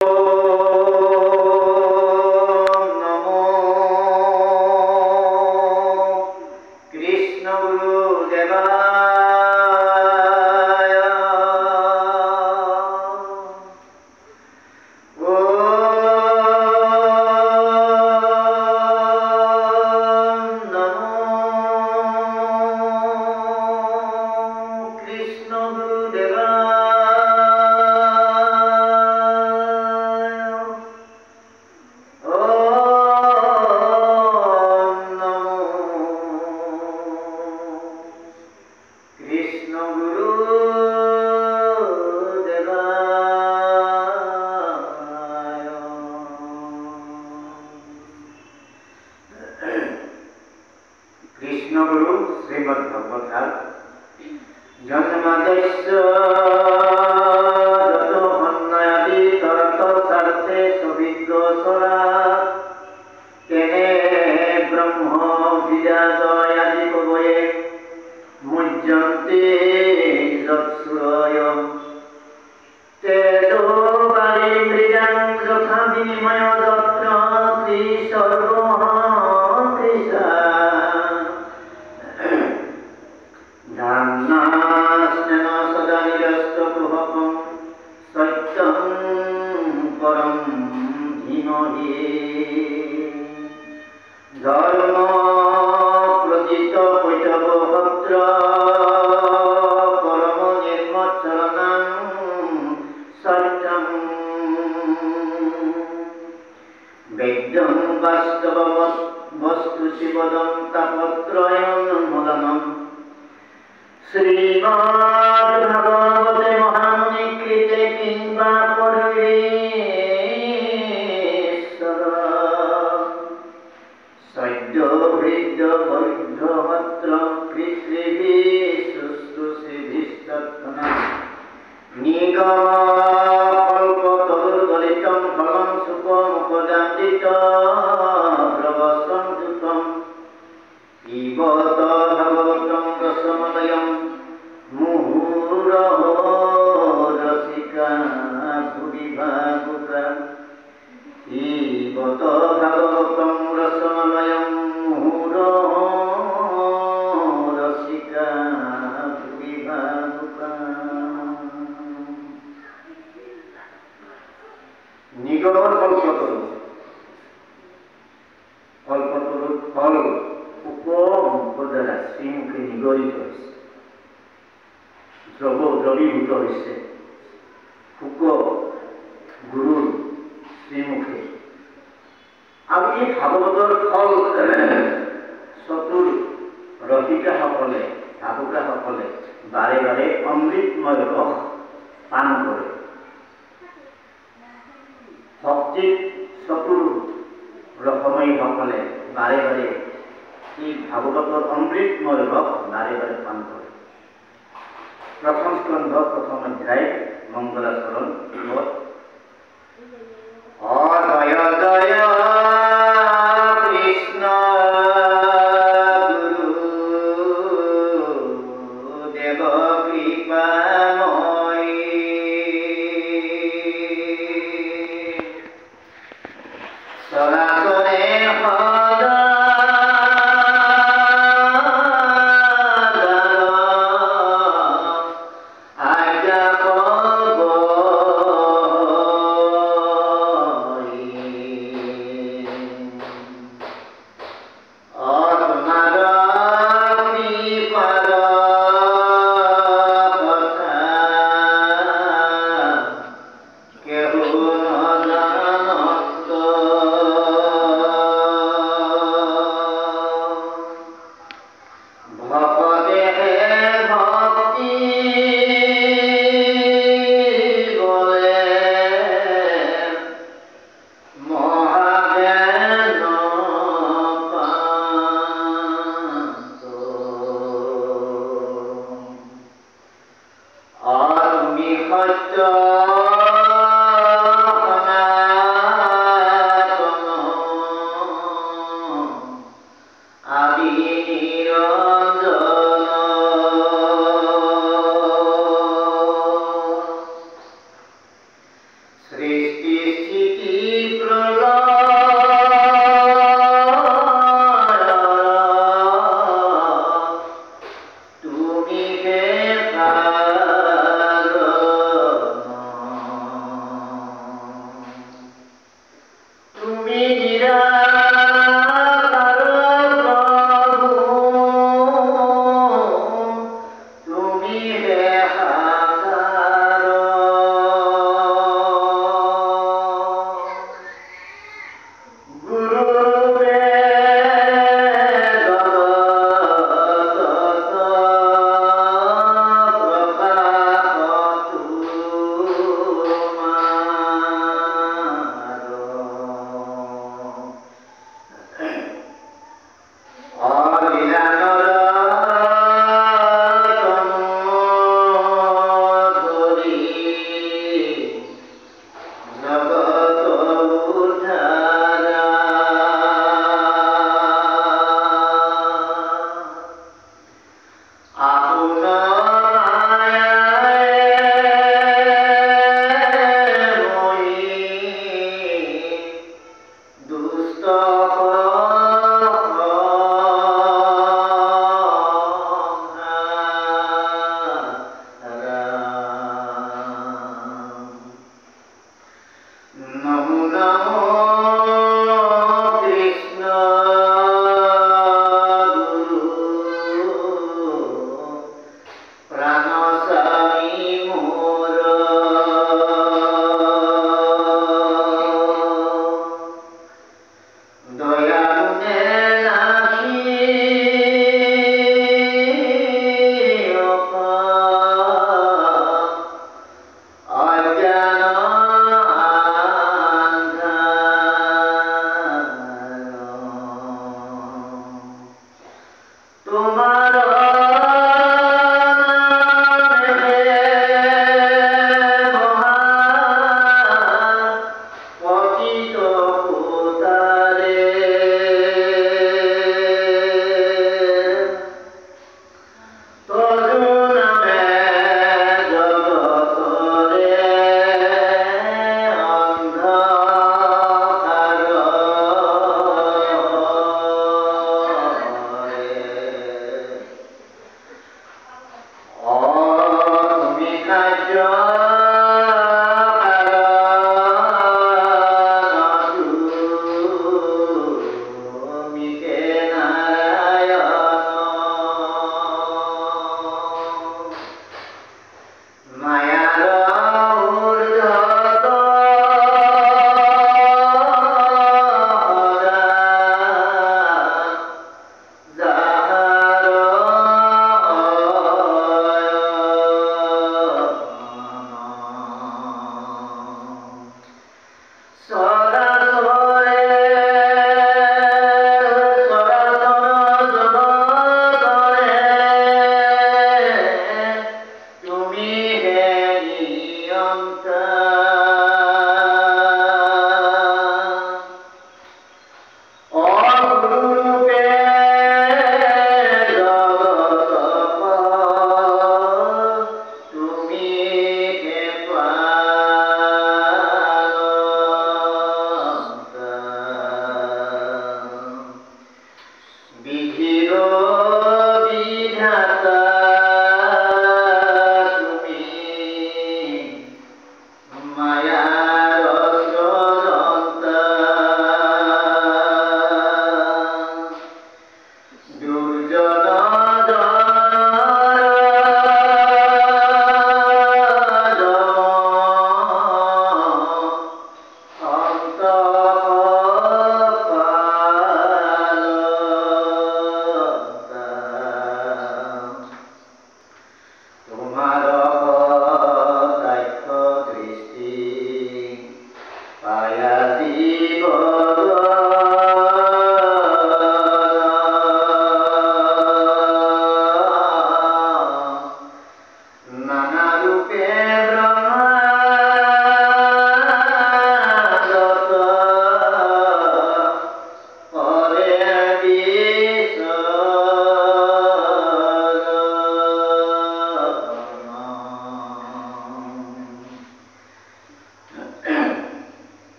Aja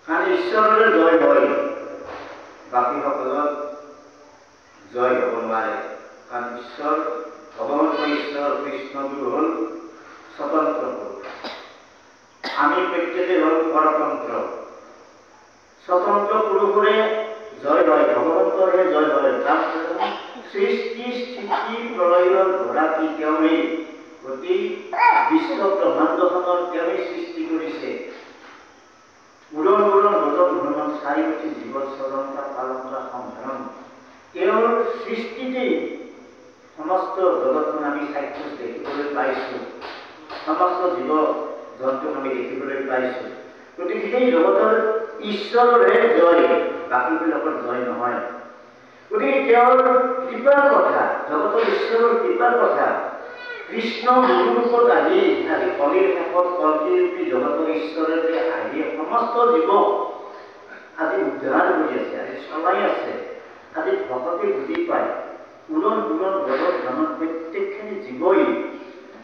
কাৰণ ঈশ্বৰৰে জয় হয়, বাকীসকলৰ জয় হ'ব নোৱাৰে। কাৰণ ঈশ্বৰ, ভগৱন্ত ঈশ্বৰ কৃষ্ণগুৰু হ'ল স্বতন্ত্ৰ পুৰুষ, আমি প্ৰত্যেকে হ'ল পৰতন্ত্ৰ। স্বতন্ত্ৰ পুৰুষৰে জয় হয়, ভগৱন্তৰে জয় হয়। তাৰপিছত সৃষ্টি স্থিতি প্ৰলয়ৰ গৰাকী তেওঁৱেই, গতি বিশ্ব ব্ৰহ্মাণ্ডখনৰ তেওঁৱেই সৃষ্টি কৰিছে। উৰণ উৰণ ৰজত ভ্ৰমণ চাৰিমুখী জীৱ চৰণতা পালনতা সংধাৰণ, তেওঁৰ সৃষ্টিতেই সমস্ত জগতখন আমি চাক্ষুষ দেখিবলৈ পাইছোঁ, সমস্ত জীৱ জন্তুক আমি দেখিবলৈ পাইছোঁ। গতিকে সেই জগতৰ ঈশ্বৰৰে জয়, বাকীবিলাকৰ জয় নহয়। গতিকে তেওঁৰ কৃপাৰ কথা, জগতৰ ঈশ্বৰৰ কৃপাৰ কথা কৃষ্ণ গুৰুৰূপত আহি কলিৰ শেষত কল্পিৰূপী জগতৰ ঈশ্বৰে যে আহি সমস্ত জীৱক আজি উদ্ধাৰ কৰি আছে, আজি চলাই আছে, আজি ভকতে বুজি পায়। উৰণ উৰণ গজৰ ধনত প্ৰত্যেকখিনি জীৱই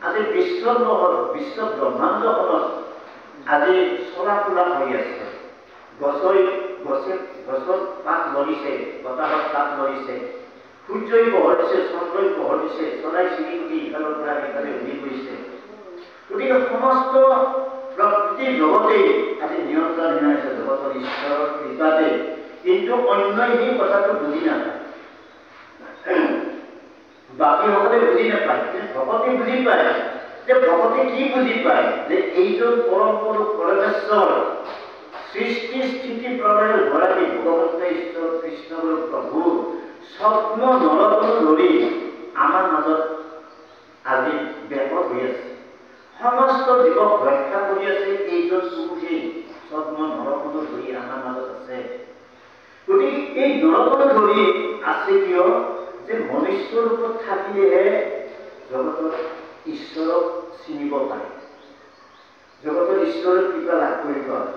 আজি বিশ্ব ব্ৰহ্মাণ্ডখনত আজি চলা ফুৰা হৈ আছে। গছত পাত লৰিছে, বতাহত পাত লৰিছে, সূৰ্যই পোহৰ দিছে, চন্দ্ৰই পোহৰ দিছে, চৰাই চিৰিকটি ইফালৰ পৰা সিফালে উৰি গৈছে। গতিকে সমস্ত প্ৰকৃতিৰ জগতেই আজি নিয়ন্ত্ৰণ হৈ আছে জগতৰ ঈশ্বৰৰ কৃপাতে। কিন্তু অন্যই সেই কথাটো বুজি নাপায়, বাকীসকলে বুজি নাপায়। ভকতে বুজি পায়। যে ভকতে কি বুজি পায়? যে এইজন পৰম পুৰুষ পৰমেশ্বৰ, সৃষ্টি স্থিতি প্ৰলয়ৰ গৰাকী ভগৱন্ত ঈশ্বৰ কৃষ্ণগুৰু প্ৰভু স্বপ্ন নৰকনো ধৰি আমাৰ মাজত আজি ব্যাপক হৈ আছে, সমস্ত জীৱক ৰক্ষা কৰি আছে। এইজন পুৰুষেই স্বপ্ন নৰকনো ধৰি আমাৰ মাজত আছে। গতিকে এই নৰকনো ধৰি আছে কিয়? যে মনুষ্য ৰূপত থাকিলেহে জগতৰ ঈশ্বৰক চিনিব পাৰে, জগতৰ ঈশ্বৰৰ কৃপা লাভ কৰিব পাৰে,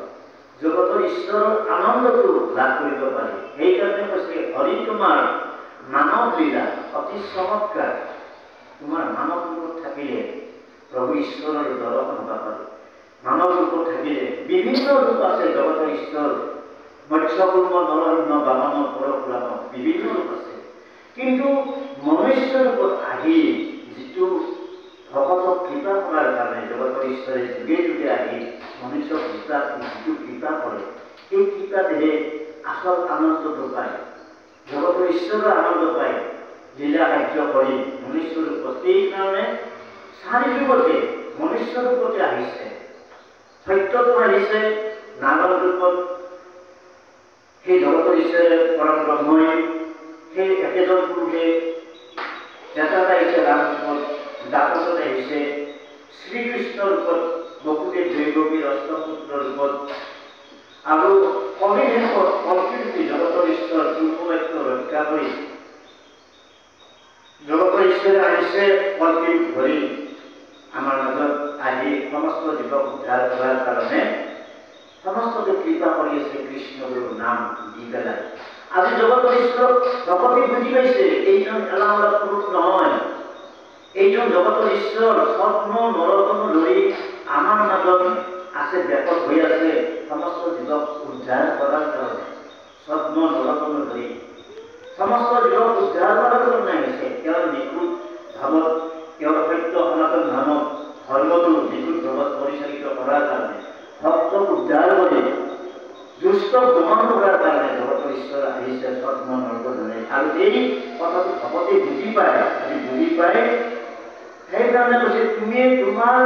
জগতৰ ঈশ্বৰৰ আনন্দটো লাভ কৰিব পাৰে। সেইকাৰণে কৈছে হৰি তোমাৰ মানৱ লীলা অতি চমৎকাৰ। তোমাৰ মানৱ ৰূপত থাকিলে প্ৰভু ঈশ্বৰৰ দৰ্শন হ'ব পাৰে। মানৱ ৰূপত থাকিলে বিভিন্ন ৰূপ আছে জগতৰ ঈশ্বৰ, মৎস্যকুৰ্ম নৰসিংহ বামন পৰশুৰাম, বিভিন্ন ৰূপ আছে। কিন্তু মনুষ্য ৰূপত আহি যিটো ভকতক কৃপা কৰাৰ কাৰণে জগতৰ ঈশ্বৰে যুগে যুগে আহি মনুষ্যক যিটো কৃপা কৰে, সেই কৃপাতেহে আচল আনন্দটো পায়, জগতৰ ঈশ্বৰৰ আনন্দ পায় লীলা কাৰ্য কৰি মনুষ্য ৰূপত। সেইকাৰণে চাৰি যুগতে মনুষ্য ৰূপতে আহিছে, সত্যটো আহিছে নাগৰ ৰূপত, সেই জগতৰ ঈশ্বৰে পৰম ব্ৰহ্মই সেই একেজন পুৰুষে যাত্ৰাত আহিছে ৰাম ৰূপত, দ্বাপৰত আহিছে শ্ৰীকৃষ্ণৰ ৰূপত, বসুদেৱ দৈৱকীৰ অষ্টপুত্ৰ ৰূপত, আৰু কলিৰ শেষত কল্পিৰূপী জগতৰ ঈশ্বৰ পূৰ্ববাক্য ৰক্ষা কৰি জগতৰ ঈশ্বৰে আহিছে কল্পিৰূপ ধৰি আমাৰ মাজত আহি সমস্ত জীৱক উদ্ধাৰ কৰাৰ কাৰণে সমস্তকে কৃপা কৰি আছে কৃষ্ণগুৰুৰ নাম দি পেলাই। আজি জগতৰ ঈশ্বৰক ভকতে বুজি পাইছে, এইজন এলাউলা পুৰুষ নহয়, এইজন জগতৰ ঈশ্বৰ স্বপ্ন নৰকনো ধৰি আমাৰ মাজত আছে, ব্যাপক হৈ আছে সমস্ত জীৱক উদ্ধাৰ কৰাৰ কাৰণে। স্বপ্ন নৰকনো ধৰি সমস্ত জীৱক উদ্ধাৰ কৰাৰ কাৰণে আহিছে। তেওঁৰ নিখুঁত ভাৱত, তেওঁৰ সত্য সনাতন ধামত ধৰ্মটো নিখুঁত ভাৱত পৰিচালিত কৰাৰ কাৰণে, ভক্তক উদ্ধাৰ কৰি দুষ্টক দমন কৰাৰ কাৰণে জগতৰ ঈশ্বৰ আহিছে স্বপ্ন নৰকনে। আৰু এই কথাটো ভকতে বুজি পায়, আমি বুজি পাই সেইকাৰণে কৈছে তুমি তোমাৰ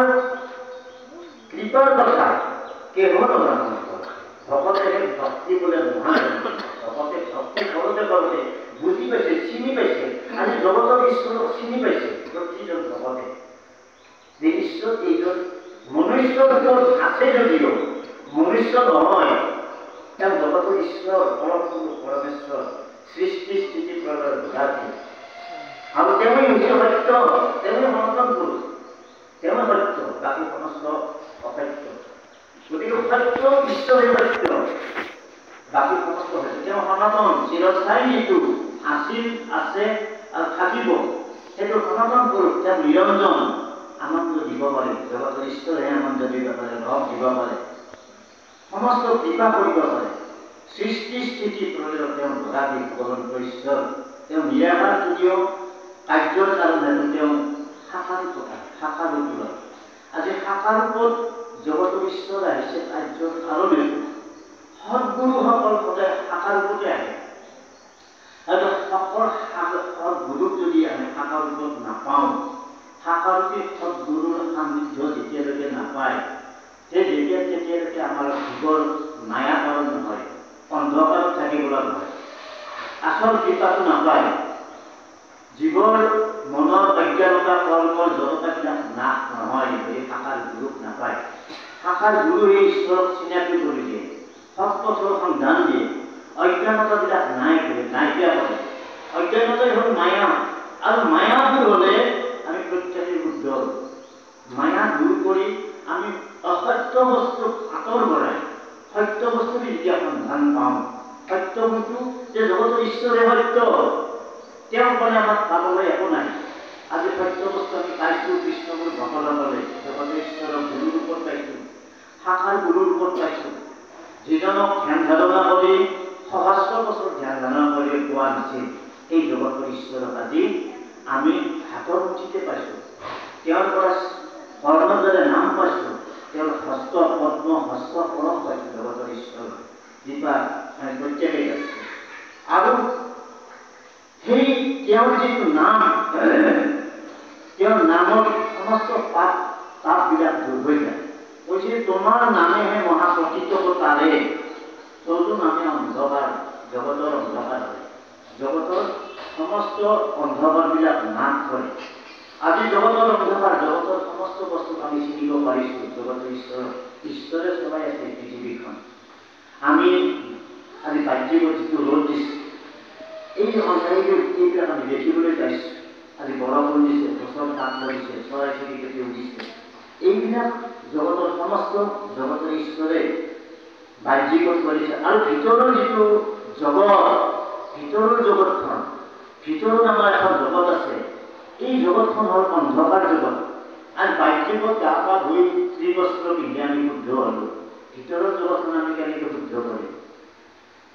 কৃপাৰ কথা কেৱল নাজানো। ভকতে ভক্তি বোলে নহয়, ভকতে ভক্তি কৰোঁতে কৰোঁতে বুজি পাইছে, চিনি পাইছে। আজি জগতৰ ঈশ্বৰক চিনি পাইছে প্ৰতিজন ভকতে, যে ঈশ্বৰ এইজন মনুষ্য ৰূপত আছে যদিও মনুষ্য নহয়, তেওঁ জগতৰ ঈশ্বৰ পৰম পুৰুষ পৰমেশ্বৰ, সৃষ্টি স্থিতি প্ৰলয়ৰ গৰাকী। আৰু তেওঁৱেই হৈছে সত্য, তেওঁৱেই সনাতন পুৰুষ, তেওঁৱে সত্য, বাকী সমস্ত অসত্য। গতিকে সত্য ঈশ্বৰে সত্য, বাকী সমস্ত সত্য। তেওঁ সনাতন চিৰস্থায়ী, যিটো আছিল আছে আৰু থাকিব, সেইটো সনাতন পুৰুষ। তেওঁ আনন্দ দিব পাৰে, জগতৰ ঈশ্বৰে আনন্দ দিব পাৰে, ৰস দিব পাৰে। সমস্ত কৃপা কৰিব পাৰে। সৃষ্টি স্থিতি প্ৰলয়ৰ তেওঁ গৰাকী ভগৱন্ত ঈশ্বৰ, তেওঁ নিৰাকাৰ যদিও কাৰ্যৰ কাৰণে তেওঁ শাখা ৰূপ লয়। আজি শাখা ৰূপত জগতৰ ঈশ্বৰ আহিছে কাৰ্যৰ কাৰণে। সৎগুৰুসকল সদায় শাখা ৰূপতে আহে, আৰু সৎগুৰুক যদি আমি শাখা ৰূপত নাপাওঁ, শাখা ৰূপী সৎগুৰুৰ সান্নিধ্য যেতিয়ালৈকে নাপায়, তেতিয়ালৈকে আমাৰ জীৱৰ মায়াকৰণ নহয়, অন্ধকাৰত থাকিবলৈ নহয়, আচল কৃপাটো নাপায়। জীৱৰ মনৰ অজ্ঞানতা কৰ্মৰ জড়তাবিলাক নাশ নহয় যদি শাখাৰ গুৰুক নাপায়। শাখাৰ গুৰু এই ঈশ্বৰক চিনাকি কৰি দিয়ে, সৎ পথৰ সন্ধান দিয়ে, অজ্ঞানতাবিলাক নাইকিয়া কৰে। অজ্ঞানতাই হ'ল মায়া, আৰু মায়া দূৰ হ'লে আমি প্ৰত্যেকেই শুদ্ধ। মায়া দূৰ কৰি আমি অসত্য বস্তুক আঁতৰ কৰাই সত্য বস্তু যেতিয়া সন্ধান পাওঁ, সত্য বস্তু যে জগতৰ ঈশ্বৰে সত্য, তেওঁ ক'লে আমাক পাবলৈ একো নাই। আজি সত্য বস্তু আমি পাইছোঁ কৃষ্ণগুৰু ভকতসকলে জগতৰ ঈশ্বৰৰ গুৰু ৰূপত পাইছোঁ, শাখাৰ গুৰু ৰূপত পাইছোঁ, যিজনক ধ্যান ধাৰণা কৰি সহস্ৰ বছৰ ধ্যান ধাৰণা কৰি পোৱা নাছিল, এই জগতৰ ঈশ্বৰক আজি আমি হাতৰ মুঠিতে পাইছোঁ। তেওঁৰ পৰা কৰ্ণৰ দ্বাৰা নাম পাইছোঁ, তেওঁৰ হস্ত পদ্ম হস্ত পৰশ পাইছোঁ। জগতৰ ঈশ্বৰ কৃপা আমি প্ৰত্যেকেই পাইছোঁ। আৰু সেই তেওঁৰ যিটো নাম, তেওঁৰ নামত সমস্ত পাপবিলাক দূৰ হৈ যায়। কৈছে তোমাৰ নামেহে মহাপ্ৰকৃত তাৰে, তোৰতো নামে অন্ধকাৰ, জগতৰ অন্ধকাৰ হয়, জগতৰ সমস্ত অন্ধকাৰবিলাক নাশ কৰে। আজি জগতৰ অন্ধকাৰ, জগতৰ সমস্ত বস্তুক আমি চিনিব পাৰিছোঁ। জগতৰ ঈশ্বৰে চলাই আছে পৃথিৱীখন। আমি আজি বাহ্যিক যিটো ৰ'দ দিছে, এইবিলাক আমি দেখিবলৈ পাইছোঁ। আজি বৰষুণ দিছে, গছৰ পাত পৰিছে, চৰাই চিৰিকটি উঠিছে, এইবিলাক জগতৰ সমস্ত জগতৰ ঈশ্বৰে বাহ্যিকত কৰিছে। আৰু ভিতৰৰ যিটো জগত, ভিতৰৰ জগতখন, ভিতৰত আমাৰ এখন জগত আছে, এই জগতখন হ'ল অন্ধকাৰ জগত। আৰু বাহ্যিকত গা পা ধুই ত্ৰিবস্ত্ৰ পিন্ধি আমি শুদ্ধ হ'লোঁ, ভিতৰৰ জগতখন আমি কেনেকৈ শুদ্ধ কৰিম?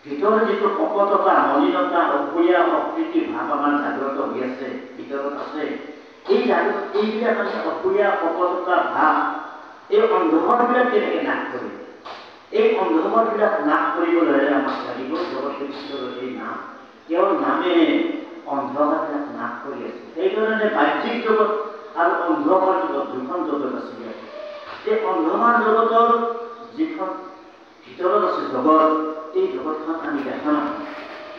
ভিতৰৰ যিটো কপটতা, মলিনতা, অপূয়া অকৃতি ভাৱ আমাৰ জাগ্ৰত হৈ আছে, ভিতৰত আছে, এইবিলাক আছে অপূয়া কপটতা ভাৱ, এই অন্ধকাৰবিলাক কেনেকৈ নাশ কৰিম? এই অন্ধকাৰবিলাক নাশ কৰিবলৈ হ'লে আমাক লাগিব জগতৰ ঈশ্বৰৰ এই নাম। তেওঁৰ নামে অন্ধকাৰবিলাক নাশ কৰি আছে। সেইকাৰণে বাহ্যিক জগত আৰু অন্ধকাৰ জগত দুখন জগত আছে। এই অন্ধকাৰ জগতৰ যিখন ভিতৰত আছে জগত, এই জগতখন আমি দেখা নাপাওঁ।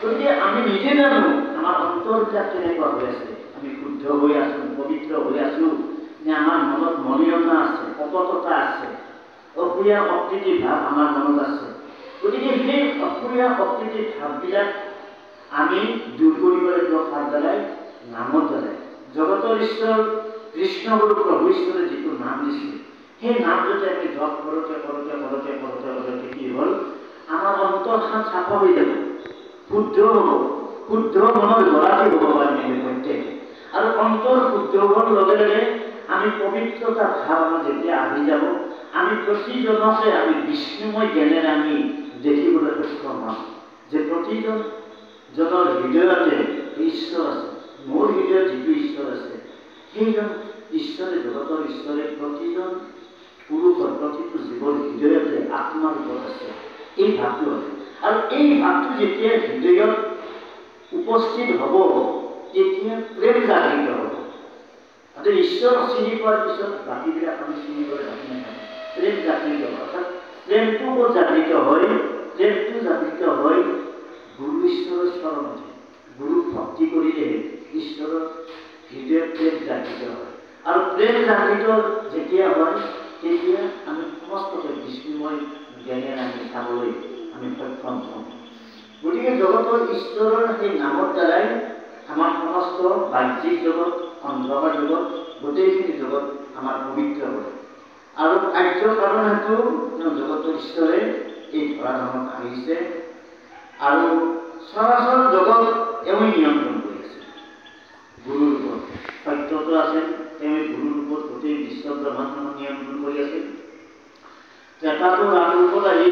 গতিকে আমি নিজে জানো আমাৰ অন্তৰবিলাক কেনেকুৱা হৈ আছে, আমি শুদ্ধ হৈ আছোঁ, পবিত্ৰ হৈ আছোঁ নে আমাৰ মনত মলিনতা আছে, কপটতা আছে, অপূয়া অকৃতি ভাৱ আমাৰ মনত আছে। গতিকে সেই অপূয়া অকৃতি ভাৱবিলাক আমি দূৰ কৰিব লাগিব কাৰ দ্বাৰাই? নামৰ দ্বাৰাই। জগতৰ ঈশ্বৰ কৃষ্ণগুৰু প্ৰভু ঈশ্বৰে যিটো নাম দিছিল, সেই নাম যদি আমি জপ কৰোঁতে কি হ'ল? আমাৰ অন্তৰখন চাফা হৈ যাব, শুদ্ধ হ'ব, শুদ্ধ মনৰ গৰাকী হ'ব পাৰিম আমি প্ৰত্যেকে। আৰু অন্তৰ শুদ্ধ হোৱাৰ লগে লগে আমি পবিত্ৰতা ভাৱ আমাৰ যেতিয়া আহি যাব, আমি প্ৰতিজনকে আমি বিষ্ণুময় জ্ঞানেৰে আমি দেখিবলৈ সক্ষম হ'ম যে প্ৰতিজনৰ হৃদয়তে ঈশ্বৰ আছে। মোৰ হৃদয়ত যিটো ঈশ্বৰ আছে, সেইজন ঈশ্বৰে, জগতৰ ঈশ্বৰে প্ৰতিজন পুৰুষৰ, প্ৰতিটো জীৱৰ হৃদয়তে আত্মাৰ ওপৰত আছে। এই ভাৱটো আছে, আৰু এই ভাৱটো যেতিয়া হৃদয়ত উপস্থিত হ'ব, তেতিয়া প্ৰেম জাগৃত হ'ব। আৰু ঈশ্বৰ চিনি পোৱাৰ পিছত বাকীবিলাক আমি চিনিবলৈ বাকী নাপাওঁ। প্ৰেম জাগৃত হ'ব, অৰ্থাৎ প্ৰেমটো ক'ত জাগৃত হয়? প্ৰেমটো জাগৃত হয় গুৰু ঈশ্বৰৰ স্মৰণতে। গুৰুক ভক্তি কৰিলে ঈশ্বৰৰ হৃদয়ত প্ৰেম জাগৃত হয়। আৰু প্ৰেম জাগৃত যেতিয়া হয়, তেতিয়া আমি সমস্তকে বিষ্ণুময় জ্ঞানেৰে আমি চাবলৈ আমি সক্ষম হওঁ। গতিকে জগতৰ ঈশ্বৰৰ সেই নামৰ দ্বাৰাই আমাৰ সমস্ত বাহ্যিক জগত, অন্ধকাৰ জগত, গোটেইখিনি জগত আমাৰ পবিত্ৰ কৰে। আৰু কাৰ্য কাৰণ হেতু জগতৰ ঈশ্বৰে এই ধৰাধামত আহিছে, আৰু চৰাচৰ জগত তেওঁ নিয়ন্ত্ৰণ কৰি আছে গুৰুৰ ৰূপত। সত্যটো আছে, তেওঁ গুৰুৰ ৰূপত গোটেই বিশ্ব ব্ৰহ্মাণ্ড নিয়ন্ত্ৰণ কৰি আছে। ত্ৰেতাটো ৰাম ৰূপত আহি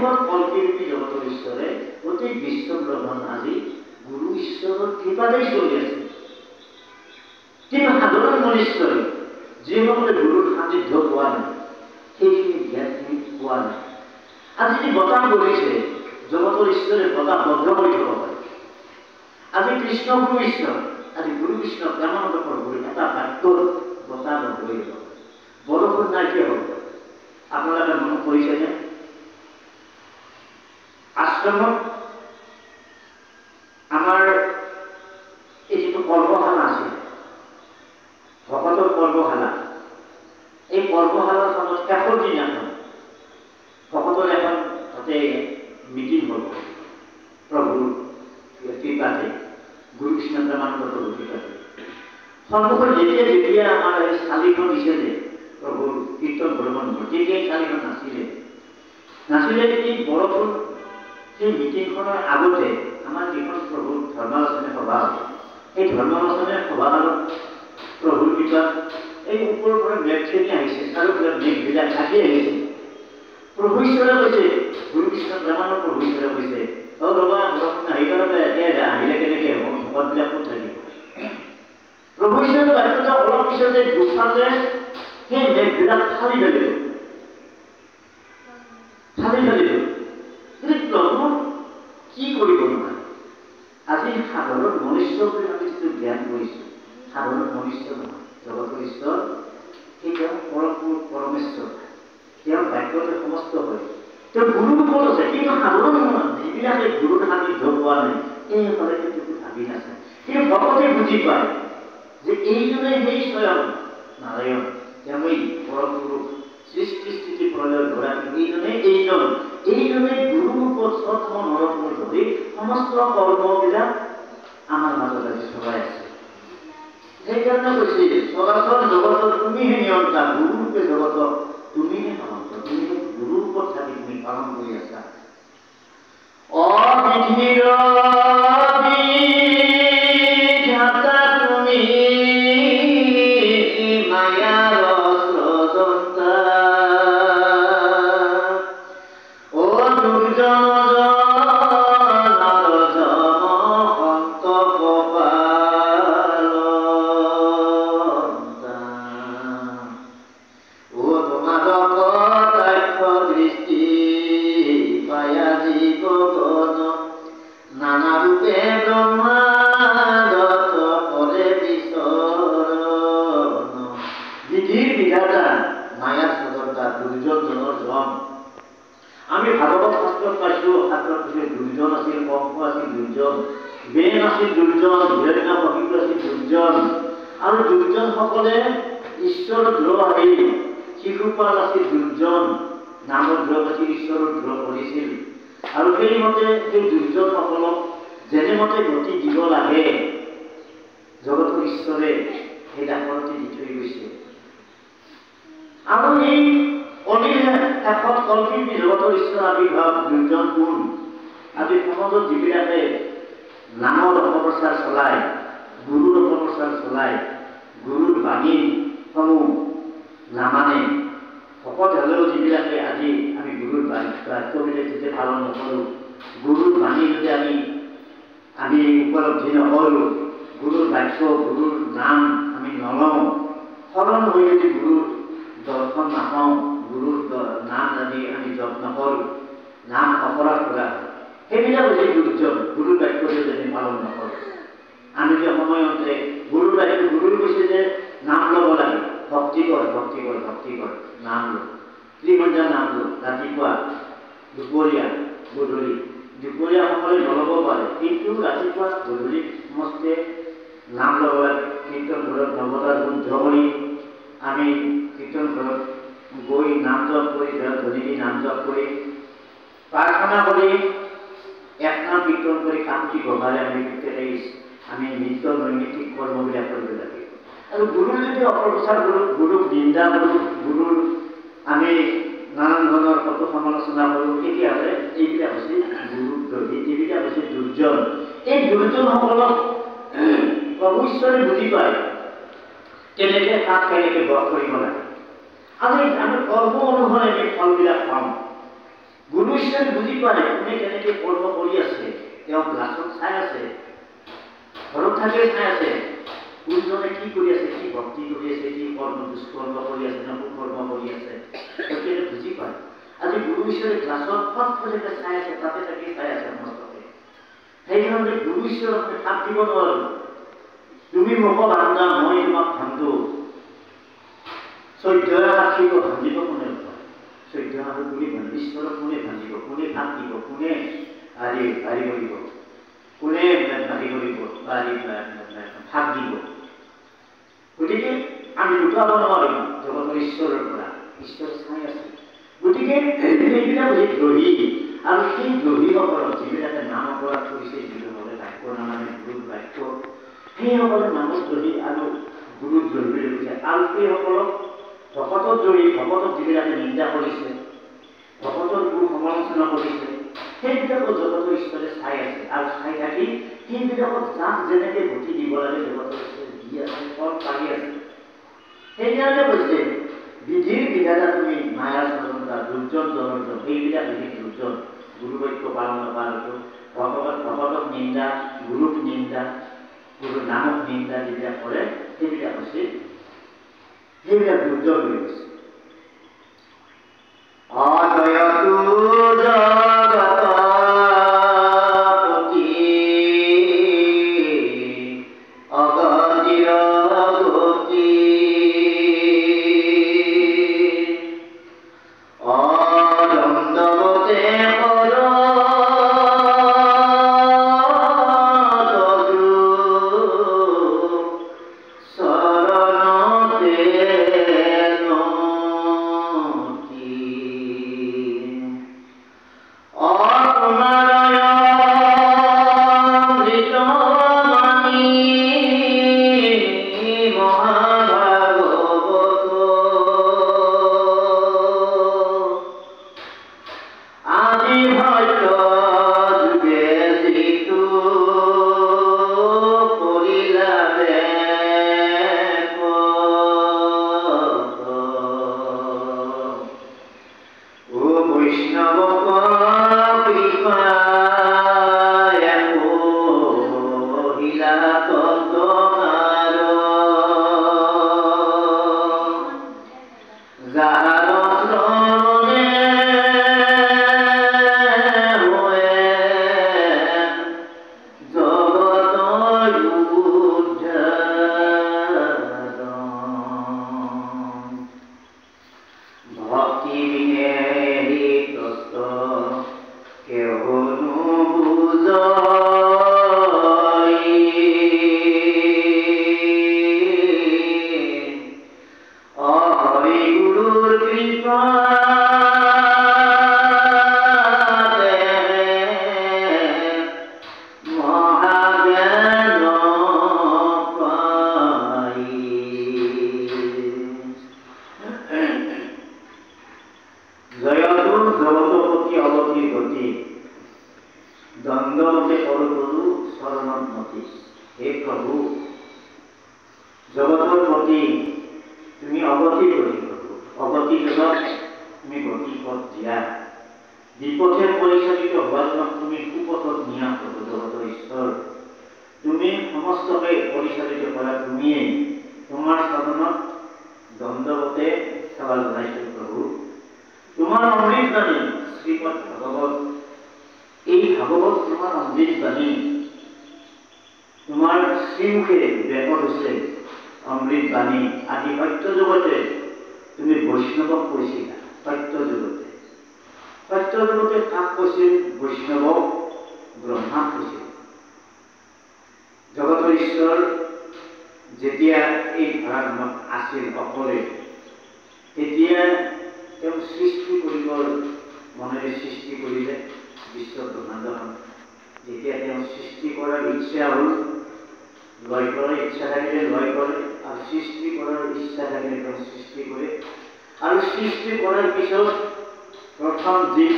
ভকত কল্পী জগতৰ ঈশ্বৰে গোটেই বিশ্ব ব্ৰহ্মাণ্ড আজি গুৰু ঈশ্বৰৰ কৃপাতেই চলি আছে। কিন্তু সাধাৰণ মনুষ্যই যিসকলে গুৰুৰ সান্নিধ্য পোৱা নাই, সেইখিনি জ্ঞানখিনি পোৱা নাই। আজি যি বতাহ বলিছে, জগতৰ ঈশ্বৰে বতাহ বন্ধ কৰি থব পাৰে। আজি কৃষ্ণ গুৰু ঈশ্বৰ, আজি গুৰু কৃষ্ণ প্ৰেমানন্দ প্ৰভুৰ এটা বাক্যৰ বতাহ বন্ধ কৰি থব। বৰষুণ নাইকিয়া হ'ব। আপোনালোকে মনত কৰিছেনে? আশ্ৰমত আমাৰ এই যিটো কৰ্মশালা আছিল, ভকতৰ কৰ্মশালা, এই কৰ্মশালাৰ সময়ত শেষৰ দিনাখন ভকতৰ এখন তাতে মিটিং হ'ব প্ৰভুৰ কৃপাতে, গুৰু কৃষ্ণ প্ৰেমানন্দ প্ৰভুৰ কৃপাতে। সন্মুখত যেতিয়া আমাৰ এই চালিখন দিছে যে প্ৰভুৰ কীৰ্তন ভ্ৰমণ, তেতিয়াই চালিখন নাছিলে এই বৰষুণ। সেই মিটিংখনৰ আগতে আমাৰ যিখন প্ৰভুৰ ধৰ্মালোচনী সভা হ'ব, সেই ধৰ্মালোচনী সভাখনত প্ৰভুৰ কৃপাত এই ওপৰৰ পৰা মেঘখিনি আহিছে, চাৰিওফালে মেঘবিলাক ঢাকি আহিছে। প্ৰভু ঈশ্বৰে কৈছে, গুৰু কৃষ্ণ প্ৰেমানন্দ প্ৰভু ঈশ্বৰে কৈছে, ৰবা বৰষুণ আহি পেলাই এতিয়া আহিলে কেনেকৈ হ'ব, ভকতবিলাক ক'ত থাকিব? প্ৰভু ঈশ্বৰে বাক্যটো অলপ পিছতে দুফালে সেই মেঘবিলাক ফালি ফেলিব। প্ৰভু কি কৰিব নোৱাৰে? আজি সাধাৰণ মনুষ্য বুলি আমি যিটো জ্ঞান কৰিছোঁ, সাধাৰণ মনুষ্য নহয়, জগতৰ ঈশ্বৰ সেই তেওঁ পৰমেশ্বৰ, তেওঁৰ বাক্যতে সমস্ত হয়। তেওঁ গুৰু ৰূপত আছে, কিন্তু সাধাৰণ যিবিলাকে গুৰুৰ সান্নিধ্য পোৱা নাই, এইসকলে কিন্তু ভাবি নাচায়। কিন্তু ভকতে বুজি পায় যে এইজনে সেই স্বয়ং নাৰায়ণ, তেওঁ এই পৰম গুৰু, সৃষ্টি স্থিতি প্ৰলয়ৰ গৰাকী এইজনে গুৰু ৰূপত স্বতম নৰতম ধৰি সমস্ত কৰ্মবিলাক আমাৰ মাজত আজি চলাই আছে। সেইকাৰণে কৈছে, চৰাচৰ জগতৰ তুমিহে নিয়ন্তা, গুৰু ৰূপে জগতক তুমিহে মহন্ত, তুমি গুৰু ৰূপত থাকি তুমি পালন কৰি আছা। অবিধিৰ বিধাতা তুমি, মায়াৰ স্ৰজন্তা, অ দুৰ্জন আমি ভাগৱত শাস্ত্ৰত পাইছোঁ, শাস্ত্ৰত কৈছে দুৰ্জন আছিল, কংস আছিল দুৰ্জন, বেন আছিল দুৰ্জন, হিৰণ্যকশিপু আছিল দুৰ্জন। আৰু দুৰ্জনসকলে ঈশ্বৰৰ দ্ৰোহ আহি, শিশুপাল আছিল দুৰ্জন, নামৰ দ্ৰোহ আছিল, ঈশ্বৰৰ দ্ৰোহ কৰিছিল। আৰু সেইমতে সেই দুৰ্জনসকলক যেনেমতে গতি দিব লাগে, জগতৰ ঈশ্বৰে সেই দাসৰতি দি থৈ গৈছে। আৰু এই শেষত কল্পী জগতৰ ঈশ্বৰ আবিৰ্ভাৱ দুৰ্জন কোন? আজি সমাজত যিবিলাকে নামৰ অপপ্ৰচাৰ চলায়, গুৰুৰ অপপ্ৰচাৰ চলায়, গুৰুৰ বাণীসমূহ নামানে, শপত হ'লেও যিবিলাকে আজি আমি গুৰুৰ বাক্যবিলাক যেতিয়া পালন নকৰোঁ, গুৰুৰ বাণী যদি আমি উপলব্ধি নকৰোঁ, গুৰুৰ বাক্য, গুৰুৰ নাম আমি নলওঁ, সৰল হৈ যদি গুৰুৰ দৰ্শন নাপাওঁ, গুৰুৰ নাম যদি আমি জপ নকৰোঁ, নাম অপৰাধ কৰা হয়, সেইবিলাক হৈছে দুৰ্জন। গুৰুৰ বাক্য যদি আমি পালন নকৰোঁ, আমি যে সময়তে গুৰুৰ বাক্য, গুৰুৰ কৈছে যে নাম ল'ব লাগে, ভক্তি কৰ নাম ল, ত্ৰিসন্ধ্যা নাম ল, ৰাতিপুৱা, দুপৰীয়া, গধূলি। দুপৰীয়াসকলে নল'ব পাৰে, কিন্তু ৰাতিপুৱা গধূলি সমস্তে নাম ল'ব লাগে। কীৰ্তন ঘৰত নৱতাৰ শুদ্ধ কৰি আমি কীৰ্তন ঘৰত গৈ নাম জপ কৰি, ধৰি নাম জপ কৰি, প্ৰাৰ্থনা কৰি, এক নাম কীৰ্তন কৰি, কামটি গভাৰে আমি নিত্য নৈমিত্তিক কৰ্মবিলাক কৰিব লাগে। আৰু গুৰুৰ যদি অপপ্ৰচাৰ কৰোঁ, গুৰুক নিন্দা কৰোঁ, গুৰুৰ আমি নানান ধৰণৰ কটু সমালোচনা কৰোঁ, তেতিয়াহ'লে এইবিলাক হৈছে গুৰুৰ দ্ৰোহী, এইবিলাক হৈছে দুৰ্জন। এই দুৰ্জনসকলক প্ৰভু ঈশ্বৰে বুজি পায় কেনেকৈ কাক কেনেকৈ বধ কৰিব লাগে। আমি কৰ্ম অনুসৰি আমি ফলবিলাক পাওঁ। গুৰু ঈশ্বৰে বুজি পায় কোনে কেনেকৈ কৰ্ম কৰি আছে। তেওঁ গ্লাছত চাই আছে, ঘৰত থাকিয়ে চাই আছে কোনজনে কি কৰি আছে, কি ভক্তি কৰি আছে, কি কৰ্ম দুষ্কৰ্ম কৰি আছে, না কুকৰ্ম কৰি আছে, গতিকে বুজি পায়। আজি গুৰু ঈশ্বৰে গ্লাছত ফটফটকে চাই আছে, তাতে থাকি চাই আছে সমস্তকে। সেইকাৰণে গুৰু ঈশ্বৰক আমি ভাগ দিব নোৱাৰো। তুমি মোক ভাণ্ডা, মই তোমাক ভাণ্ডো। 14 সাক্ষীক ভাঙিব কোনে? 14 হাত তুমি ঈশ্বৰক কোনে ভাঙিব, কোনে ভাগ দিব, কোনে হেৰি কৰিব, কোনে হেৰি কৰিব, ভাগ দিব? গতিকে আমি লুকাব নোৱাৰিম জগতৰ ঈশ্বৰৰ পৰা। ঈশ্বৰ চাই আছে। গতিকে সেইবিলাক হৈছে দ্ৰোহী, আৰু সেই দ্ৰোহীসকলক যিবিলাকে নাম অপৰাধ কৰিছে, যিসকলে বাক্য নামানে গুৰুৰ বাক্য, সেইসকলে নামৰ দ্ৰোহী আৰু গুৰুৰ দ্ৰোহী বুলি কৈছে। আৰু সেইসকলক ভকতৰ দ্ৰোহী, ভকতক যিবিলাকে নিন্দা কৰিছে, ভকতৰ গুৰু সমালোচনা কৰিছে, সেইবিলাকক জগতৰ ঈশ্বৰে চাই আছে। আৰু চাই থাকি সেইবিলাকক যাক যেনেকে গতি দিব লাগে জগতৰ ঈশ্বৰে দি আছে, ফল পাই আছে। সেইকাৰণে কৈছে বিধিৰ বিধাতা তুমি মায়াৰ স্বতন্ত্ৰা, দুৰ্জন জনৰ্জন, সেইবিলাক বিধি দুৰ্জন। গুৰু বাক্য পালন নকৰাটো, ভকতক নিন্দা, গুৰুক নিন্দা, গুৰুৰ নামক নিন্দা যিবিলাক কৰে, সেইবিলাক হৈছে সেইবিলাক দুৰ্জন বুলি কৈছে। অজয়তু জগতপতি অগতিৰ গতি, অদণ্ডৱতে জগতৰ প্ৰতি তুমি অগতি কৰি অগতি জগত তুমি গতি পথ দিয়া, বিপথে পৰিচালিত হোৱাজনক তুমি সুপথত নিয়া প্ৰভু জগতৰ ঈশ্বৰ। তুমি সমস্তকে পৰিচালিত কৰা তুমিয়ে, তোমাৰ সাধনত দণ্ডৱতে সেৱা জনাইছো প্ৰভু। তোমাৰ অমৃত বাণী শ্ৰীমদ ভাগৱত, এই ভাগৱত তোমাৰ অমৃত বাণী, তোমাৰ শ্ৰীমুখে বেকত হৈছে অমৃত বাণী। আদি সত্য জগতে তুমি বৈষ্ণৱক কৈছিলা, সত্য জগতে কাক কৈছিল? বৈষ্ণৱক, ব্ৰহ্মাক কৈছিল। জগতৰ ঈশ্বৰ যেতিয়া এই ধৰাত আছিল অকলে, তেতিয়া তেওঁ সৃষ্টি কৰিবৰ মনেৰে সৃষ্টি কৰিলে বিশ্ব ব্ৰহ্মাণ্ডখন। যেতিয়া তেওঁ সৃষ্টি কৰাৰ ইচ্ছা হ'ল, লয় কৰাৰ ইচ্ছা থাকিলে লয় কৰে, আৰু সৃষ্টি কৰাৰ ইচ্ছা থাকিলে তেওঁ সৃষ্টি কৰে। আৰু সৃষ্টি কৰাৰ পিছত প্ৰথম জীৱ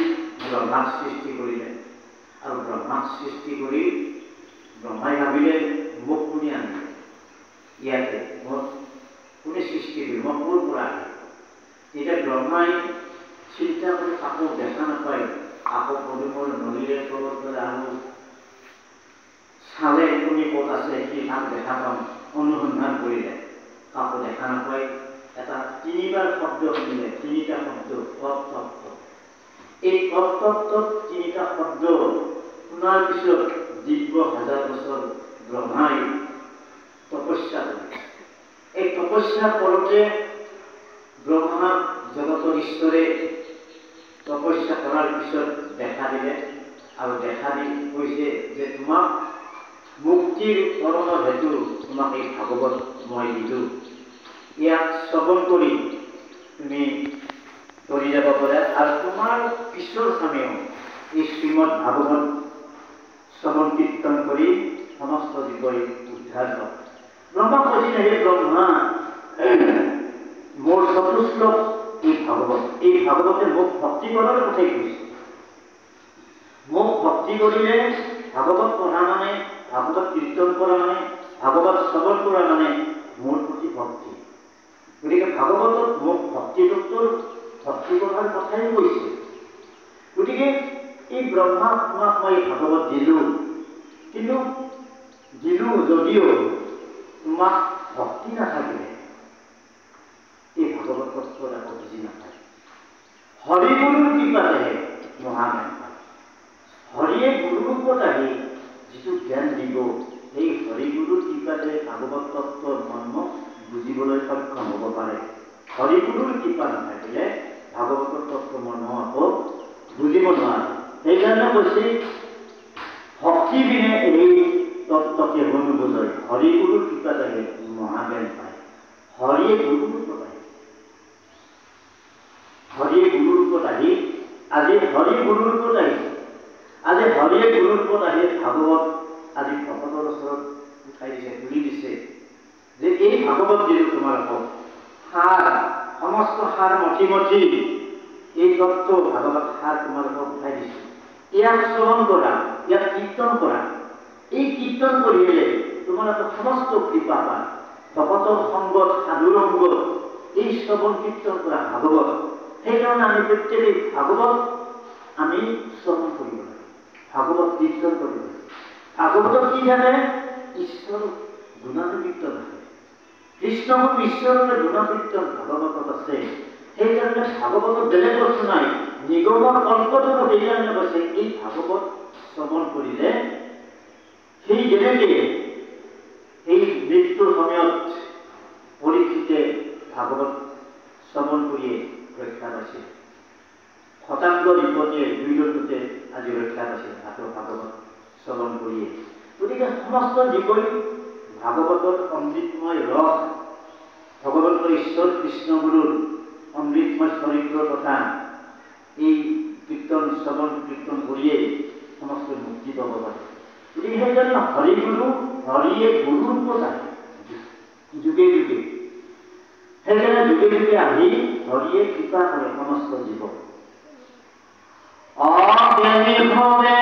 ব্ৰহ্মাক সৃষ্টি কৰিলে, আৰু ব্ৰহ্মাক সৃষ্টি কৰি ব্ৰহ্মাই ভাবিলে মোক কোনে আনিলে ইয়াতে, মোক কোনে সৃষ্টি কৰি মোক ক'ৰ পৰা আনিলে? তেতিয়া ব্ৰহ্মাই চিন্তা কৰি কাকো দেখা নাপায়, আকৌ পদুমৰ নদীৰে তলত গ'লে আৰু চালে তুমি ক'ত আছে কি তাক দেখা পাম, অনুসন্ধান কৰিলে কাকো দেখা নাপায়। এটা তিনিবাৰ শব্দ শুনিলে, তিনিটা শব্দ টপ টপ টপ। এই টপ টপ টপ তিনিটা শব্দ শুনাৰ পিছত দীৰ্ঘ 1000 বছৰ ব্ৰহ্মাই তপস্যা কৰে। এই তপস্যা কৰোঁতে ব্ৰহ্মা জগতৰ ঈশ্বৰে তপস্যা কৰাৰ পিছত দেখা দিলে আৰু দেখা দি কৈছে যে তোমাক মুক্তিৰ কৰণৰ হেতু তোমাক এই ভাগৱত মই দিলোঁ, ইয়াক শ্ৰৱণ কৰি তুমি কৰি যাব পাৰা আৰু তোমাৰ পিছৰ স্বামীও এই শ্ৰীমদ ভাগৱত শ্ৰৱণ কীৰ্তন কৰি সমস্ত জীৱই উদ্ধাৰ হয়। ব্ৰহ্মা কৈছিলে, হে ব্ৰহ্মা, মোৰ চতুশ্লোক এই ভাগৱত, এই ভাগৱতে মোক ভক্তি কৰাৰ কথাই কৈছে। মোক ভক্তি কৰিলে ভাগৱত পঢ়া মানে, ভাগৱত কীৰ্তন কৰা মানে, ভাগৱত শ্ৰৱণ কৰা মানে মোৰ প্ৰতি ভক্তি। গতিকে ভাগৱতত মোক ভক্তি কৰাৰ কথাই কৈছে। গতিকে এই ব্ৰহ্মা তোমাক মই ভাগৱত দিলোঁ, কিন্তু দিলোঁ যদিও তোমাক ভক্তি নাথাকিলে এই ভাগৱত তত্ত্বৰ আকৌ বুজি নাপায়। হৰিগুৰুৰ কৃপাতেহে মহাজ্ঞান পায়। হৰিয়ে গুৰুৰূপত আহি যিটো জ্ঞান দিব, সেই হৰিগুৰুৰ কৃপাতে ভাগৱত তত্ত্বৰ মৰ্ম বুজিবলৈ সক্ষম হ'ব পাৰে। হৰিগুৰুৰ কৃপা নাথাকিলে ভাগৱতৰ তত্ত্ব মৰ্ম আকৌ বুজিব নোৱাৰে। সেইকাৰণে কৈছে, ভক্তি বিনে এই তত্ত্বকে নুবুজয়, হৰিগুৰুৰ কৃপাতেহে মহাজ্ঞান পায়। হৰিয়ে গুৰুৰূপত আহি, হৰিয়ে গুৰুৰূপত আহি, আজি হৰি গুৰুৰূপত আহিছে। আজি হৰিয়ে গুৰুৰূপত আহি ভাগৱত আজি ভকতৰ ওচৰত উঠাই দিছে, তুলি দিছে যে এই ভাগৱত দিলোঁ তোমালোকক, সাৰ সমস্ত সাৰ মঠি মঠি এই তত্ত্ব ভাগৱত সাৰ তোমালোকক উঠাই দিছোঁ। ইয়াক শ্ৰৱণ কৰা, ইয়াক কীৰ্তন কৰা। এই কীৰ্তন কৰিলে তোমালোকে সমস্ত কৃপা পায়। ভকতৰ সংগত, সাধুৰ সংগত এই শ্ৰৱণ কীৰ্তন কৰা ভাগৱত। সেইকাৰণে আমি প্ৰত্যেকেই ভাগৱত আমি শ্ৰৱণ কৰিব লাগে, ভাগৱত কীৰ্তন কৰিব লাগে। ভাগৱতত কি থাকে? ঈশ্বৰ গুণানুকীৰ্তন থাকে। কৃষ্ণক ঈশ্বৰৰ গুণকীৰ্তন ভাগৱতত আছে। সেইকাৰণে ভাগৱতত বেলেগ বস্তু নাই। নিগমৰ কল্পতটো সেইকাৰণে কৈছে, এই ভাগৱত শ্ৰৱণ কৰিলে সেই যেনেকে এই মৃত্যুৰ সময়ত পৰীক্ষিতে ভাগৱত শ্ৰৱণ কৰিয়ে ৰক্ষা পাইছিল। শতাংগ ৰিপতে দুইজনতে আজি ৰক্ষা পাইছিল ভাগৱত শ্ৰৱণ কৰিয়ে। গতিকে সমস্ত জীৱই ভাগৱতৰ অমৃতময় ৰস, ভগৱন্তৰ ঈশ্বৰ কৃষ্ণগুৰুৰ অমৃতময় চৰিত্ৰৰ কথা এই কীৰ্তন শ্ৰৱণ কীৰ্তন কৰিয়ে সমস্ত মুক্তি পাব পাৰে। গতিকে সেইকাৰণে হৰিগুৰু, হৰিয়ে গুৰুৰ ৰূপত আহে যুগে যুগে। সেইকাৰণে যুগে যুগে আহি হৰিয়ে কৃপা কৰে সমস্ত জীৱক। অজ্ঞানী ভাৱে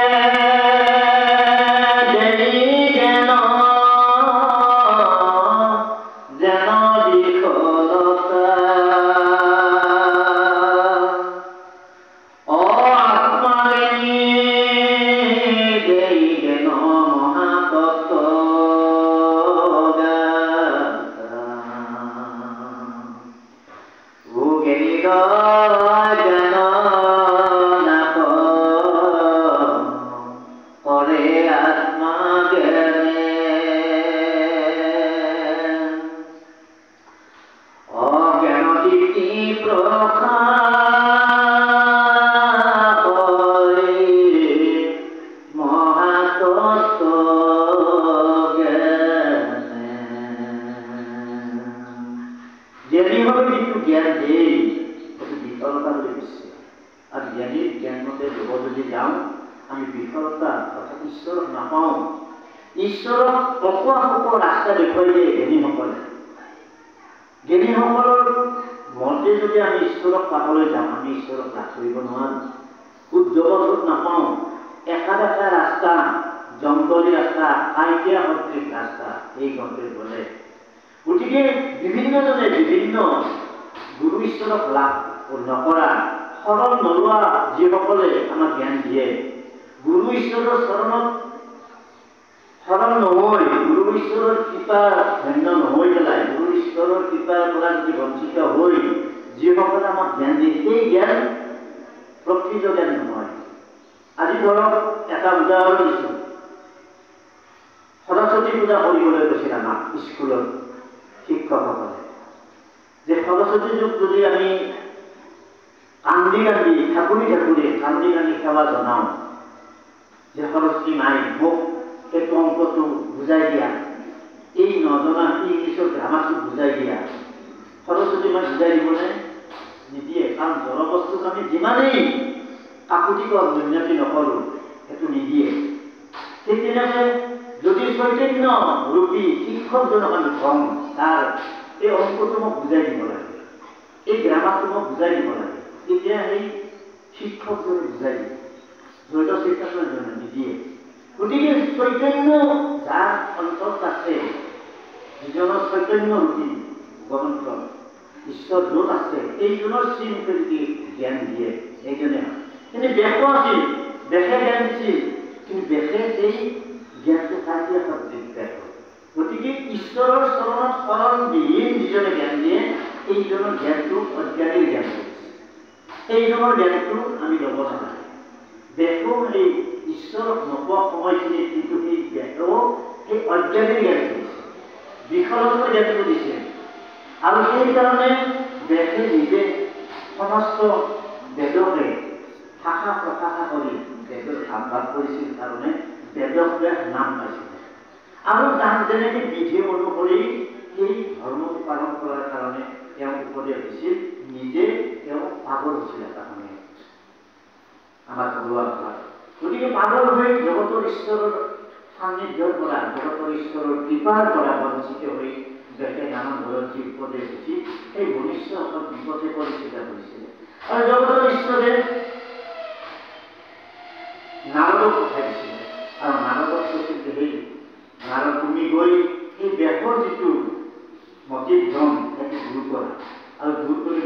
শৰণ নলোৱা যিসকলে আমাক জ্ঞান দিয়ে, গুৰু ঈশ্বৰৰ চৰণত শৰণ নহৈ, গুৰু ঈশ্বৰৰ কৃপা ধন্য নহৈ পেলাই, গুৰু ঈশ্বৰৰ কৃপাৰ পৰা যদি বঞ্চিত হৈ যিসকলে আমাক জ্ঞান দিয়ে, সেই জ্ঞান প্ৰকৃত জ্ঞান নহয়। আজি ধৰক এটা উদাহৰণ দিছোঁ। সৰস্বতী পূজা কৰিবলৈ গৈছিল আমাক স্কুলত শিক্ষকসকলে, যে সৰস্বতী যুগ যদি আমি কান্দি কান্দি ঠাকুৰি কান্দি কান্দি সেৱা জনাওঁ, যে সৰস্বতী মাই মোক সেইটো অংকটো বুজাই দিয়া, এই নজনা ইংলিছৰ গ্ৰামাৰটো বুজাই দিয়া, সৰস্বতী মাই বুজাই দিবনে? নিদিয়ে। কাৰণ জড়বস্তুক আমি যিমানেই কাকুতিক উন্নতি নকৰোঁ, সেইটো নিদিয়ে। ঠিক তেনেকৈ যদি চৈতন্য ৰূপী শিক্ষকজনক আমি কওঁ, তাৰ এই অংকটো মোক বুজাই দিব লাগে, এই গ্ৰামাৰটো মোক বুজাই দিব লাগে, তেতিয়া সেই শিক্ষকজনে বুজাই দিয়ে। জৈত শিক্ষকজনে নিদিয়ে। গতিকে চৈতন্য যাৰ অন্তৰত আছে, যিজনৰ চৈতন্য ৰূপী গ্ৰন্থ ঈশ্বৰ য'ত আছে, এইজনৰ শ্ৰীমুখে যদি জ্ঞান দিয়ে, এইজনে হয়। কিন্তু বেশো আছিল, বেশে জ্ঞান দিছিল, কিন্তু বেশে এই জ্ঞানটো কাটিয়ে সদ্বিজ্ঞান। গতিকে ঈশ্বৰৰ চৰণত শৰণবিহীন যিজনে জ্ঞান দিয়ে, এইজনৰ জ্ঞানটো অজ্ঞানীৰ জ্ঞান। এইজনৰ জ্ঞানটো আমি ল'ব নালাগে। বেশো সেই ঈশ্বৰক নোপোৱা সময়খিনিত কিন্তু সেই বেশো সেই অজ্ঞানীৰ জ্ঞানটো দিছে, বিফলতাৰ জ্ঞানটো দিছে। আৰু সেইকাৰণে বেশে নিজে সমস্ত বেদকে ভাষা প্ৰকাশা কৰি বেদৰ ভাগ কৰিছিল কাৰণে বেদক নাম পাইছিল। আৰু যেনেকৈ বিধি অনুসৰি সেই ধৰ্মটো পালন কৰাৰ কাৰণে তেওঁ উপদেশ দিছিল, নিজে তেওঁ পাগল হৈছিল এটা সময়ত আমাৰ ঘৰুৱা ভাষা। গতিকে পাগল হৈ জগতৰ ঈশ্বৰৰ সান্নিধ্যৰ পৰা, জগতৰ ঈশ্বৰৰ কৃপাৰ পৰা বঞ্চিত হৈ বেশে নানান ধৰণৰ যি উপদেশ দিছিল, সেই মনুষ্যসকল বিপথে পৰিচিত হৈছিল। আৰু জগতৰ ঈশ্বৰে নাৰদক পঠাইছিলে, আৰু নাৰদক কৈছিল যে সেই নাৰদ তুমি গৈ সেই বেশৰ যিটো মতিভ্ৰম সেইটো দূৰ কৰা, আৰু দূৰ কৰি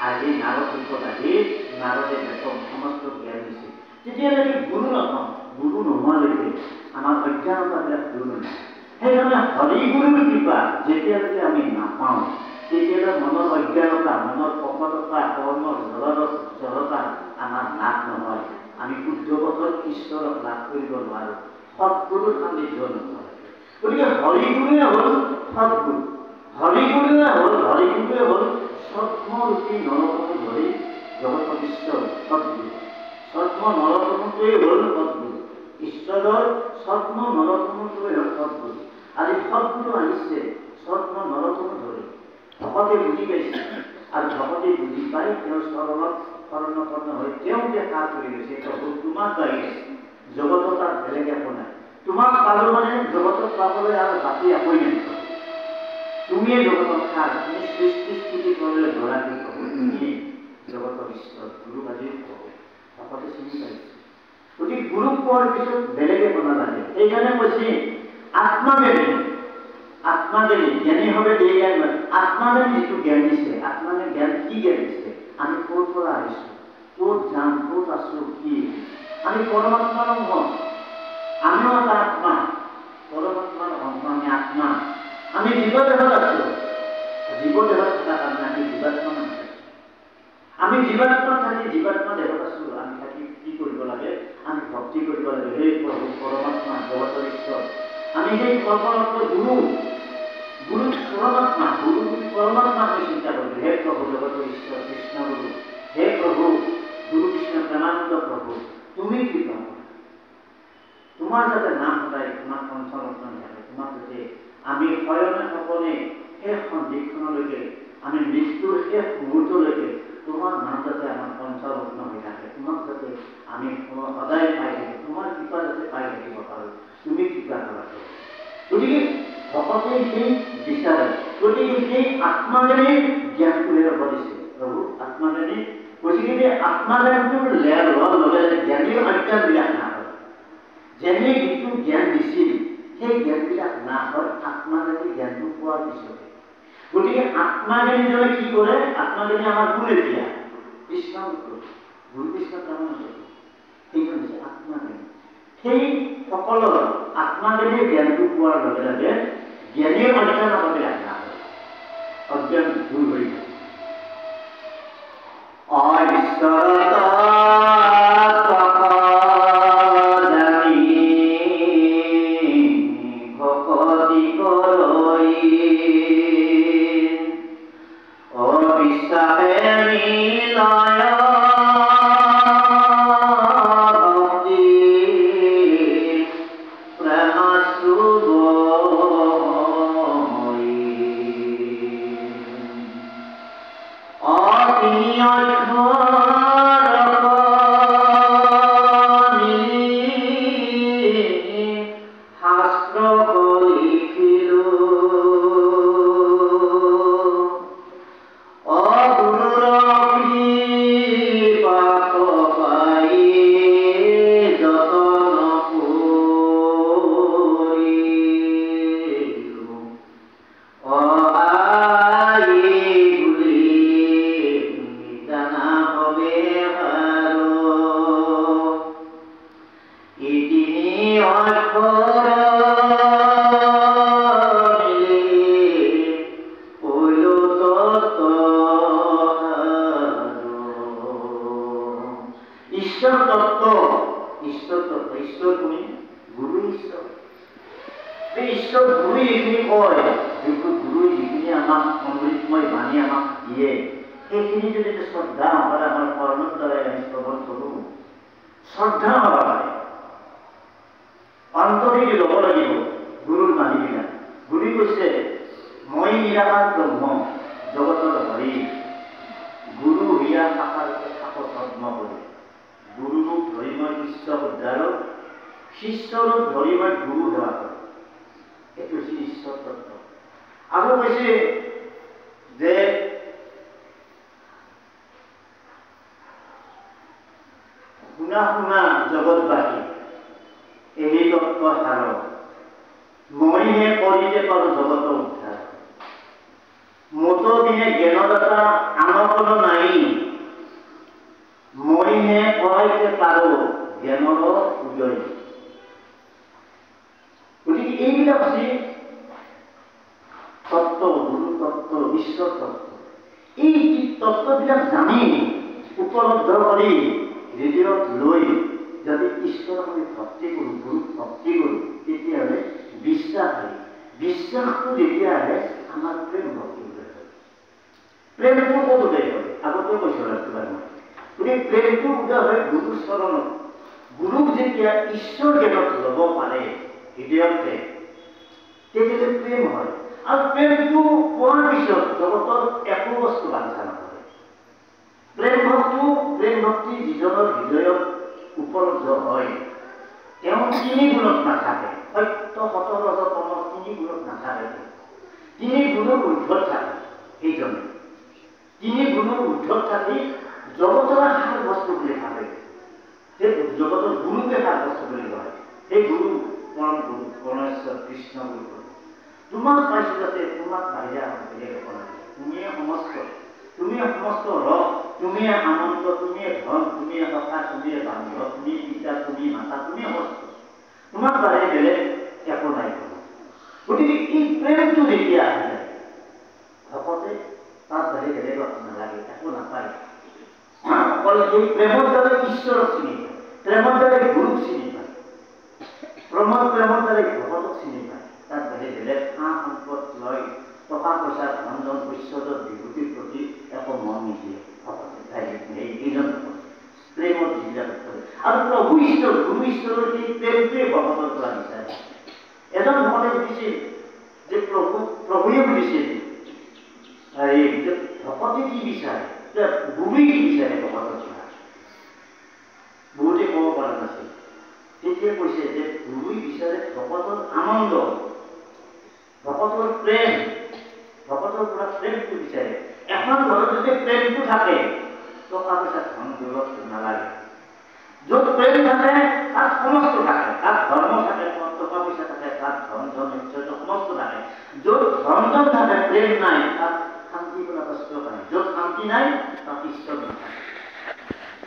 আহি নাৰদ ৰূপত আহি নাৰদে বেশক সমস্ত জ্ঞান দিছিল। তেতিয়ালৈকে গুৰু নাপাওঁ, গুৰু নোহোৱালৈকে আমাৰ অজ্ঞানতাবিলাক দূৰ নহয়। সেইকাৰণে হৰিগুৰুৰ কৃপা যেতিয়ালৈকে আমি নাপাওঁ, তেতিয়ালৈ মনৰ অজ্ঞানতা, মনৰ কপটতা, কৰ্মৰ জড়তা আমাৰ লাভ নহয়। আমি শুদ্ধ পথত ঈশ্বৰক লাভ কৰিব নোৱাৰোঁ, সৎগুৰুৰ সান্নিধ্য নহয়। গতিকে হৰিগুৰুৱে হ'ল সৎগুৰু, হৰিগুৰুৱে হ'ল স্বপ্নৰূপী নৰতম ধৰি জগতৰ ঈশ্বৰ সৎগুৰু। স্বপ্ন নৰতমটোৱেই হ'ল সৎগুৰু, ঈশ্বৰৰ স্বপ্ন নৰতমটোৱেই হ'ল সৎগুৰু। আজি সৎগুৰু আহিছে স্বপ্ন নৰতম ধৰি, ভকতে বুজি পাইছে, আৰু ভকতে বুজি পাই তেওঁৰ চৰণত শৰণাপন্ন হৈ তেওঁ যে কাজ কৰি গৈছে, প্ৰভু তোমাক বাহিৰে জগতৰ তাত বেলেগ একো নাই, তোমাক পালোঁ মানে জগতত পাবলৈ আৰু বাকী একোৱেই নাই। তুমিয়ে জগতৰ সাৰ, তুমি সৃষ্টি স্থিতি কৰিবলৈ গৰাকী প্ৰভু, তুমিয়ে জগতৰ ঈশ্বৰ, গুৰু আজি প্ৰভু। ভকতে চিনি পাইছে। গতিকে গুৰুক পোৱাৰ পিছত বেলেগে একো নালাগে। সেইকাৰণে কৈছে আত্মাজ্ঞানী, আত্মাজ্ঞানী জ্ঞানী হবে দেহ জ্ঞান। আত্মাজ্ঞানী যিটো জ্ঞান দিছে, আত্মানে জ্ঞান কি জ্ঞান দিছে, আমি ক'ৰ পৰা আহিছোঁ, ক'ত যাম, ক'ত আছোঁ, কি আমি পৰমাত্মাৰ অংশ, আমিও এটা আত্মা, পৰমাত্মাৰ অংশ, আমি আত্মা। আমি জীৱদেহত আছোঁ, জীৱদেহত থকাৰ কাৰণে আমি জীৱাত্মা নাথাকোঁ। আমি জীৱাত্মাত থাকি জীৱাত্মা দেহত আছোঁ। আমি থাকি কি কৰিব লাগে, আমি ভক্তি কৰিব লাগে। সেই প্ৰভু পৰমাত্মা জগতৰ ঈশ্বৰ, আমি সেই পৰমাত্মা গুৰু পৰমাত্মা, গুৰু বুলি পৰমাত্মাক আমি চিন্তা কৰিব। হে প্ৰভু জগতৰ ঈশ্বৰ কৃষ্ণ গুৰু, হে প্ৰভু গুৰু কৃষ্ণ প্ৰেমানন্দ প্ৰভু, তুমি কৃপা কৰা, তোমাৰ যাতে নাম সদায় তোমাক কণ্ঠলগ্ন থাকে, তোমাক যাতে আমি শয়নে সপনে শেষ সন্ধিক্ষণলৈকে, আমি মৃত্যুৰ শেষ মুহূৰ্তলৈকে তোমাৰ নাম যাতে আমাৰ কণ্ঠলগ্ন হৈ থাকে, তোমাক যাতে আমি সদায় পাই থাকোঁ, তোমাৰ কৃপা যাতে পাই থাকিব পাৰোঁ, তুমি কৃপা কৰা। গতিকে ভকতে সেই বিচাৰে, গতিকে সেই আত্মাজ্ঞানীৰ জ্ঞানটোহে হ'ব দিছে প্ৰভু। আত্মাজ্ঞানী গতিকে যে আত্মাজ্ঞানটোৰ লোৱাৰ লগে লগে জ্ঞানীৰ অজ্ঞানবিলাক না হয়। যেনে যিটো জ্ঞান দিছিল সেই জ্ঞানবিলাক না হয় আত্মাজ্ঞানী জ্ঞানটো পোৱাৰ পিছতে। গতিকে আত্মাজ্ঞানীজনে কি কৰে, আত্মাজ্ঞানী আমাৰ গুৰু এতিয়া কৃষ্ণ গুৰু কৃষ্ণ তাৰমানে সেইজন হৈছে আত্মাজ্ঞানী। সেই সকলৰ আত্মাজ্ঞানীৰ জ্ঞানটো পোৱাৰ লগে লগে জ্ঞানীয়ে অজ্ঞান আগতে আজ্ঞা হয়, অজ্ঞান দূৰ হৈ যায়।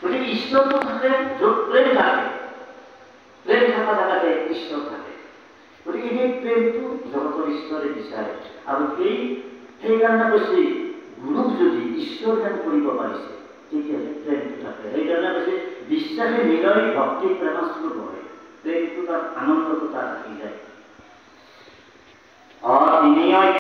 গতিকে ঈশ্বৰটো থাকে য'ত প্ৰেম থাকে, প্ৰেম থকা জেগাতে ঈশ্বৰ থাকে। গতিকে সেই প্ৰেমটো জগতৰ ঈশ্বৰে বিচাৰে, আৰু সেইকাৰণে কৈছে গুৰুক যদি ঈশ্বৰ জ্ঞান কৰিব পাৰিছে তেতিয়াহ'লে প্ৰেমটো থাকে। সেইকাৰণে কৈছে বিশ্বাসে মিলয় ভক্তি প্ৰেমাশ্ৰু বহে, প্ৰেমটো তাত আনন্দটো তাত আহি যায়।